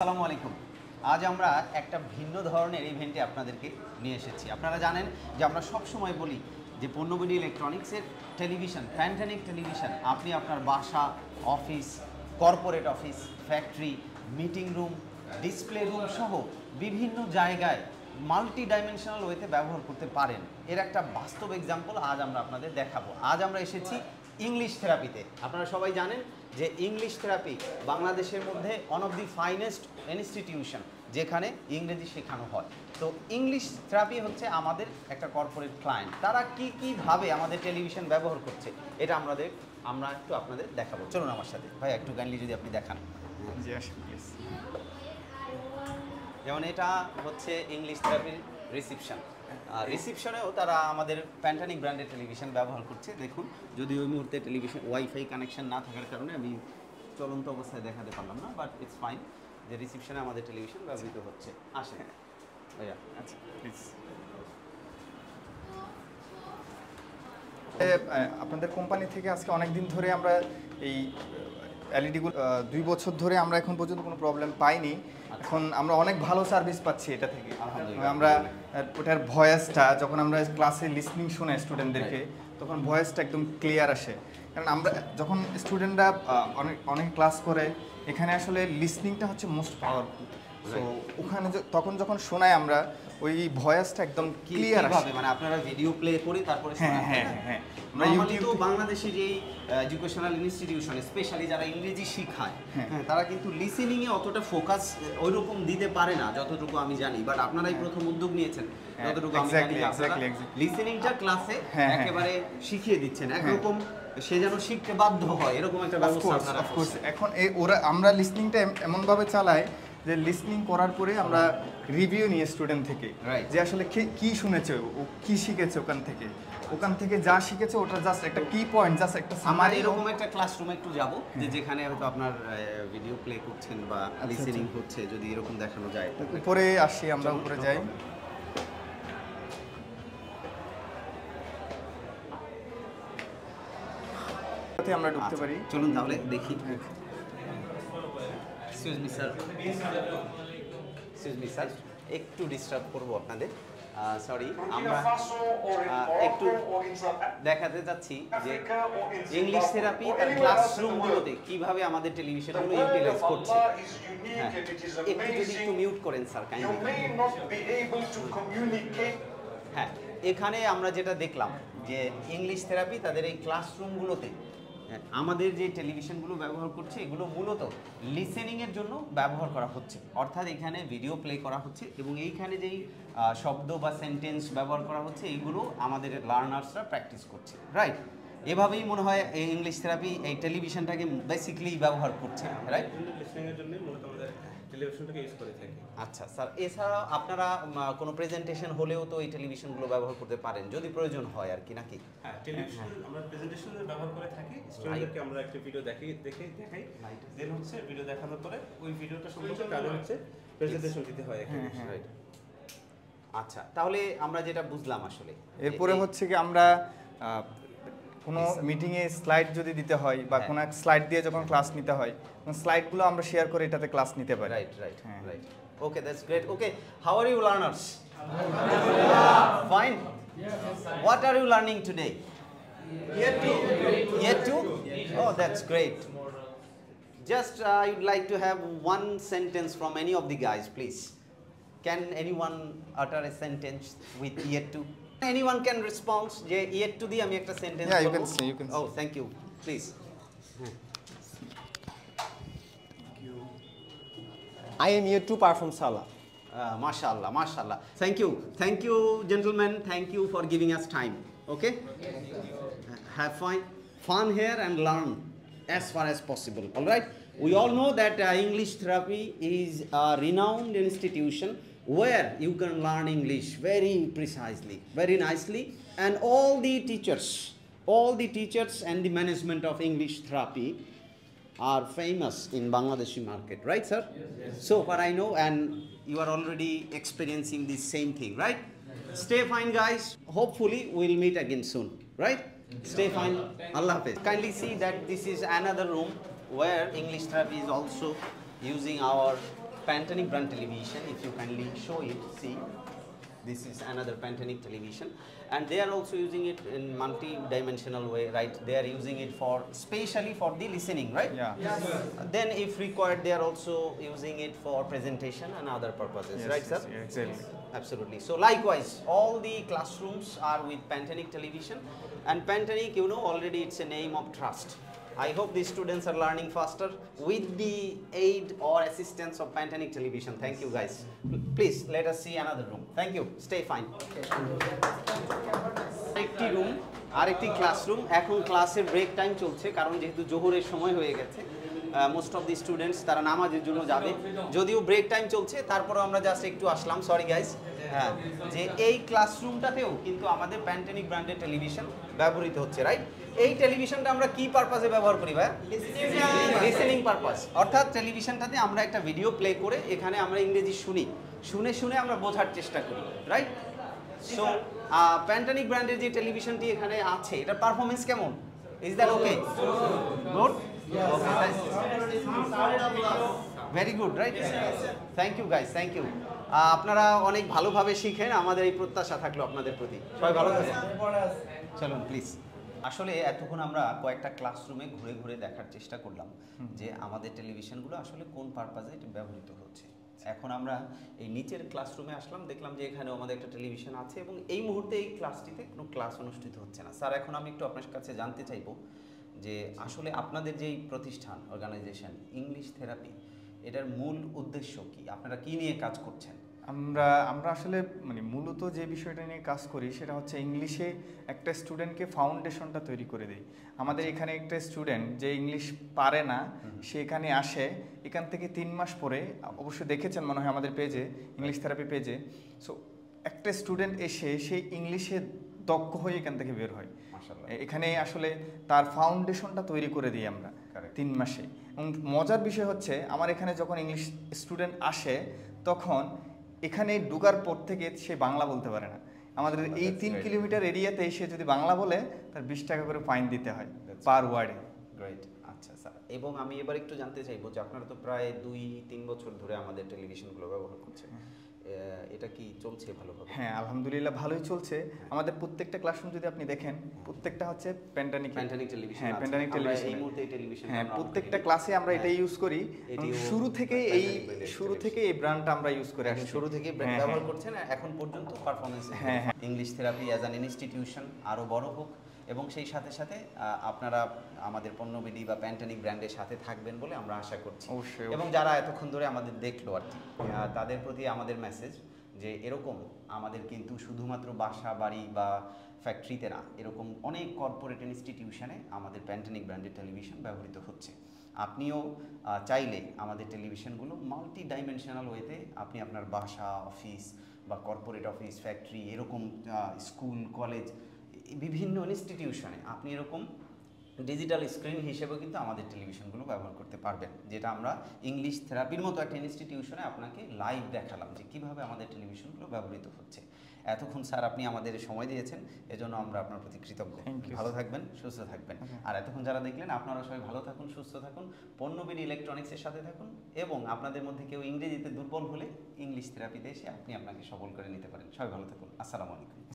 আসসালামু আলাইকুম। আজ আমরা একটা ভিন্ন ধরনের ইভেন্টে আপনাদেরকে নিয়ে এসেছি। আপনারা জানেন যে আমরা সব সময় বলি যে পণ্যবিডি ইলেকট্রনিক্সের টেলিভিশন, প্যান্টানিক টেলিভিশন আপনি আপনার বাসা, office, corporate office, factory, meeting room, display room সহ বিভিন্ন জায়গায় মাল্টি ডাইমেনশনাল ওয়েতে ব্যবহার করতে পারেন। এর একটা বাস্তব এক্সাম্পল আজ আমরা আপনাদের দেখাবো। আজ আমরা এসেছি ইংলিশ থেরাপিতে। আপনারা সবাই জানেন যে ইংলিশ থেরাপি বাংলাদেশের মধ্যে one of the finest institution, যেখানে ইংরেজি শেখানো হয়। তো ইংলিশ থেরাপি হচ্ছে আমাদের একটা কর্পোরেট ক্লায়েন্ট। তারা কীভাবে আমাদের টেলিভিশন ব্যবহার করছে এটা আমরা একটু আপনাদের দেখাবো। চলুন আমার সাথে ভাই, একটু কাইন্ডলি যদি আপনি দেখান। যেমন এটা হচ্ছে ইংলিশ থেরাপির রিসিপশন। রিসিপশনেও তারা আমাদের প্যান্টানিক ব্র্যান্ডের টেলিভিশন ব্যবহার করছে। দেখুন, যদি ওই মুহূর্তে টেলিভিশন ওয়াইফাই কানেকশন না থাকার কারণে আমি চলন্ত অবস্থায় দেখাতে পারলাম না, বাট ইটস ফাইন যে রিসিপশনে আমাদের টেলিভিশন ব্যবহৃত হচ্ছে। আসেন ভাইয়া। আচ্ছা প্লিজ। আপনাদের কোম্পানি থেকে আজকে অনেক দিন ধরে আমরা এই এলইডিগুলো 2 বছর ধরে আমরা এখন পর্যন্ত কোনো প্রবলেম পাইনি। এখন আমরা অনেক ভালো সার্ভিস পাচ্ছি এটা থেকে। আমরা ওটার ভয়েসটা যখন আমরা ক্লাসে লিসনিং শুনে স্টুডেন্টদেরকে, তখন ভয়েসটা একদম ক্লিয়ার আসে। কারণ আমরা যখন স্টুডেন্টরা অনেক ক্লাস করে, এখানে আসলে লিসনিংটা হচ্ছে মোস্ট পাওয়ারফুল। সো ওখানে যখন শোনাই আমরা ওই ভয়েসটা একদম ক্লিয়ার আসে। মানে আপনারা ভিডিও প্লে করে তারপরে শোনান। হ্যাঁ। আমরা ইউটিউব বাংলাদেশে যেই এডুকেশনাল ইনস্টিটিউশন স্পেশালি যারা ইংরেজি শেখায়, হ্যাঁ, তারা কিন্তু লিসেনিং এ অতটা ফোকাস ওইরকম দিতে পারে না যতটুকু আমি জানি। বাট আপনারাই প্রথম উদ্যোগ নিয়েছেন, যতটুকু আমি জানি লিসেনিংটা ক্লাসে একেবারে শিখিয়ে দিচ্ছেন। একরকম সে যেন শিখতে বাধ্য হয়, এরকম একটা ব্যবস্থা আপনারা করছেন। এখন আমরা লিসনিংটা এমন ভাবে চালাই যে লিসনিং করার পরে আমরা রিভিউ নিয়ে স্টুডেন্ট থেকে যে আসলে কি শুনেছে, ও কি শিখেছে ওখান থেকে যা শিখেছে ওটা জাস্ট একটা কি পয়েন্ট, জাস্ট একটা সামারি। এরকম একটা ক্লাসরুমে একটু যাব যে যেখানে হয়তো আপনার ভিডিও প্লে করছেন বা লিসেনিং হচ্ছে, যদি এরকম দেখানো যায়। উপরে আসি, আমরা উপরে যাই। আমরা ঢুকতে পারি, চলুন তাহলে দেখি। এক্সকিউজ মি স্যার, একটু ডিস্টার্ব করবো আপনাদের, সরি। আমরা একটু দেখাতে চাচ্ছি যে ইংলিশ থেরাপি তার ক্লাসরুমগুলোতে কীভাবে আমাদের টেলিভিশনগুলো ইউটিলাইজ করছে। হ্যাঁ, একটু মিউট করেন স্যার কাইন্ডলি। হ্যাঁ, এখানে আমরা যেটা দেখলাম যে ইংলিশ থেরাপি তাদের এই ক্লাসরুমগুলোতে আমাদের যে টেলিভিশনগুলো ব্যবহার করছে, এগুলো মূলত লিসেনিংয়ের জন্য ব্যবহার করা হচ্ছে। অর্থাৎ এখানে ভিডিও প্লে করা হচ্ছে এবং এইখানে যেই শব্দ বা সেন্টেন্স ব্যবহার করা হচ্ছে, এইগুলো আমাদের লার্নার্সরা প্র্যাকটিস করছে। রাইট? এভাবেই মনে হয় এই ইংলিশ থেরাপি এই টেলিভিশনটাকে বেসিক্যালি ব্যবহার করছে। রাইট? লিসেনিংয়ের জন্য মূলত আমাদের টেলিভিশনটাকে ইউজ করে থাকি। আচ্ছা স্যার, এছাড়া আপনারা কোনো প্রেজেন্টেশন হলেও তো এই টেলিভিশনগুলো ব্যবহার করতে পারেন যদি প্রয়োজন হয় আর কি, নাকি? হ্যাঁ, টেলিভিশন আমরা প্রেজেন্টেশনে ব্যবহার করে থাকি। স্টুডেন্টদেরকে আমরা একটা ভিডিও দেখাই, দেন হচ্ছে ভিডিও দেখানোর পরে ওই ভিডিওটা সম্পর্কে তাদের হচ্ছে প্রেজেন্টেশন দিতে হয় এখানে। রাইট। আচ্ছা, তাহলে আমরা যেটা বুঝলাম আসলে এরপরে হচ্ছে কি আমরা কোনো মিটিংয়ে স্লাইড যদি দিতে হয় বা কোনো এক স্লাইড দিয়ে যখন ক্লাস নিতে হয়, স্লাইডগুলো আমরা শেয়ার করে এটাতে ক্লাস নিতে পারি। Right. Okay, that's great. Okay, how are you learners? Fine? What are you learning today? Year 2? Oh, that's great. Just I would like to have one sentence from any of the guys, please. Can anyone utter a sentence with year 2? Anyone can respond. Year 2 দিয়ে আমি একটা sentence Yeah, বলবো। you can say. Oh, thank you. Please. I am here to perform Salah. Mashallah. Thank you, gentlemen. Thank you for giving us time. Okay? Have fun here and learn as far as possible. All right? We all know that English therapy is a renowned institution where you can learn English very precisely, very nicely, and all the teachers and the management of English therapy are famous in Bangladeshi market, right sir? Yes. So far I know, and you are already experiencing the same thing, right? Stay fine guys, hopefully we'll meet again soon, right? Stay fine. Allah Hafiz. Kindly see that this is another room where English therapy is also using our Pantanic brand television. If you kindly show it, see. This is another Pantanic television, and they are also using it in multi-dimensional way, right? They are using it for specially for the listening, right? Yeah. Then, if required, they are also using it for presentation and other purposes, right, sir? Yeah, exactly. Absolutely. So, likewise, all the classrooms are with Pantanic television, and Pantanic, you know, already it's a name of trust. I hope the students are learning faster with the aid or assistance of Pantanic television. Thank you, guys. Please let us see another room. Thank you. Stay fine. একটি room আর একটি classroom. এখন ক্লাসের break time চলছে, কারণ যেহেতু জোহরের সময় হয়ে গেছে, মোস্ট অফ দি স্টুডেন্টস তারা নামাজের জন্য যাবে। যদিও ব্রেক টাইম চলছে, তারপরেও আমরা জাস্ট একটু আসলাম, সরি গাইস। হ্যাঁ, যে এই ক্লাসরুমটাতেও কিন্তু আমাদের প্যান্টানিক ব্র্যান্ডের টেলিভিশন ব্যবহৃত হচ্ছে, রাইট? এই টেলিভিশনটা আমরা কি পারপাসে ব্যবহার করি ভাই? Listening purpose. অর্থাৎ টেলিভিশনটাতে আমরা একটা ভিডিও প্লে করে এখানে আমরা ইংরেজি শুনি, শুনে শুনে আমরা বোঝার চেষ্টা করি, রাইট? সো প্যান্টানিক ব্র্যান্ডের যে টেলিভিশনটি এখানে আছে, এটার পারফরমেন্স কেমন? Is that okay? Good? Very good, right? Thank you guys, thank you. আপনারা অনেক ভালোভাবে শিখেন, আমাদের এই প্রত্যাশা থাকলো আপনাদের প্রতি। সবাই ভালো থাকেন। চলুন প্লিজ। আসলে এতক্ষণ আমরা কয়েকটা ক্লাসরুমে ঘুরে ঘুরে দেখার চেষ্টা করলাম যে আমাদের টেলিভিশনগুলো আসলে কোন পারপাসে ব্যবহৃত হচ্ছে। এখন আমরা এই নিচের ক্লাসরুমে আসলাম, দেখলাম যে এখানেও আমাদের একটা টেলিভিশন আছে এবং এই মুহূর্তে এই ক্লাসটিতে কোনো ক্লাস অনুষ্ঠিত হচ্ছে না। স্যার, এখন আমি একটু আপনার কাছে জানতে চাইবো যে আসলে আপনাদের যেই প্রতিষ্ঠান, অর্গানাইজেশন ইংলিশ থেরাপি, এটার মূল উদ্দেশ্য কি? আপনারা কি নিয়ে কাজ করছেন? আমরা আসলে মানে মূলত যে বিষয়টা নিয়ে কাজ করি সেটা হচ্ছে ইংলিশে একটা স্টুডেন্টকে ফাউন্ডেশনটা তৈরি করে দেই। আমাদের এখানে একটা স্টুডেন্ট যে ইংলিশ পারে না, সে এখানে আসে, এখান থেকে 3 মাস পরে, অবশ্যই দেখেছেন মনে হয় আমাদের পেজে, ইংলিশ থেরাপি পেজে, সো একটা স্টুডেন্ট এসে সেই ইংলিশে দক্ষ হয়ে এখান থেকে বের হয়। এখানে আসলে তার ফাউন্ডেশনটা তৈরি করে দিই আমরা 3 মাসে। এবং মজার বিষয় হচ্ছে আমার এখানে যখন ইংলিশ স্টুডেন্ট আসে তখন এখানে ঢোকার পর থেকে সে বাংলা বলতে পারে না। আমাদের এই 3 কিলোমিটার এরিয়াতে সে যদি বাংলা বলে তার 20 টাকা করে ফাইন দিতে হয় পার ওয়ার্ডে। গ্রেট। আচ্ছা স্যার, এবং আমি এবার একটু জানতে চাইবো যে আপনারা তো প্রায় 2-3 বছর ধরে আমাদের টেলিভিশনগুলো ব্যবহার করছেন, এটা কি চলছে ভালোভাবে? হ্যাঁ, আলহামদুলিল্লাহ ভালোই চলছে। আমাদের প্রত্যেকটা ক্লাসরুম যদি আপনি দেখেন, প্রত্যেকটা হচ্ছে প্যান্টানিক টেলিভিশন। হ্যাঁ, প্যান্টানিক টেলিভিশন। এই মুহূর্তে এই টেলিভিশন, হ্যাঁ, প্রত্যেকটা ক্লাসে আমরা এটাই ইউজ করি। শুরু থেকে এই ব্র্যান্ডটা আমরা ইউজ করে আসছি। শুরু থেকে ব্যবহার করছেন, এখন পর্যন্ত পারফরম্যান্স। হ্যাঁ, English therapy as an institution আরো বড় হোক, এবং সেই সাথে সাথে আপনারা আমাদের পণ্যবিডি বা প্যান্টানিক ব্র্যান্ডের সাথে থাকবেন বলে আমরা আশা করছি। এবং যারা এতক্ষণ ধরে আমাদের দেখলো আর কি, তাদের প্রতি আমাদের মেসেজ যে এরকম আমাদের কিন্তু শুধুমাত্র বাসা বাড়ি বা ফ্যাক্টরিতে না, এরকম অনেক কর্পোরেট ইনস্টিটিউশনে আমাদের প্যান্টানিক ব্র্যান্ডের টেলিভিশন ব্যবহৃত হচ্ছে। আপনিও চাইলে আমাদের টেলিভিশনগুলো মাল্টি ডাইমেনশনাল ওয়েতে আপনি আপনার বাসা, অফিস বা কর্পোরেট অফিস, ফ্যাক্টরি, এরকম স্কুল, কলেজ, বিভিন্ন ইনস্টিটিউশনে আপনি এরকম ডিজিটাল স্ক্রিন হিসেবে কিন্তু আমাদের টেলিভিশনগুলো ব্যবহার করতে পারবেন, যেটা আমরা ইংলিশ থেরাপির মতো একটা ইনস্টিটিউশনে আপনাকে লাইভ দেখালাম যে কীভাবে আমাদের টেলিভিশনগুলো ব্যবহৃত হচ্ছে। এতক্ষণ স্যার আপনি আমাদের সময় দিয়েছেন, এজন্য আমরা আপনার প্রতি কৃতজ্ঞ। ভালো থাকবেন, সুস্থ থাকবেন। আর এতক্ষণ যারা দেখলেন, আপনারা সবাই ভালো থাকুন, সুস্থ থাকুন, পণ্যবিডি ইলেকট্রনিক্সের সাথে থাকুন, এবং আপনাদের মধ্যে কেউ ইংরেজিতে দুর্বল হলে ইংলিশ থেরাপিতে এসে আপনি আপনাকে সবল করে নিতে পারেন। সবাই ভালো থাকুন। আসসালামু আলাইকুম।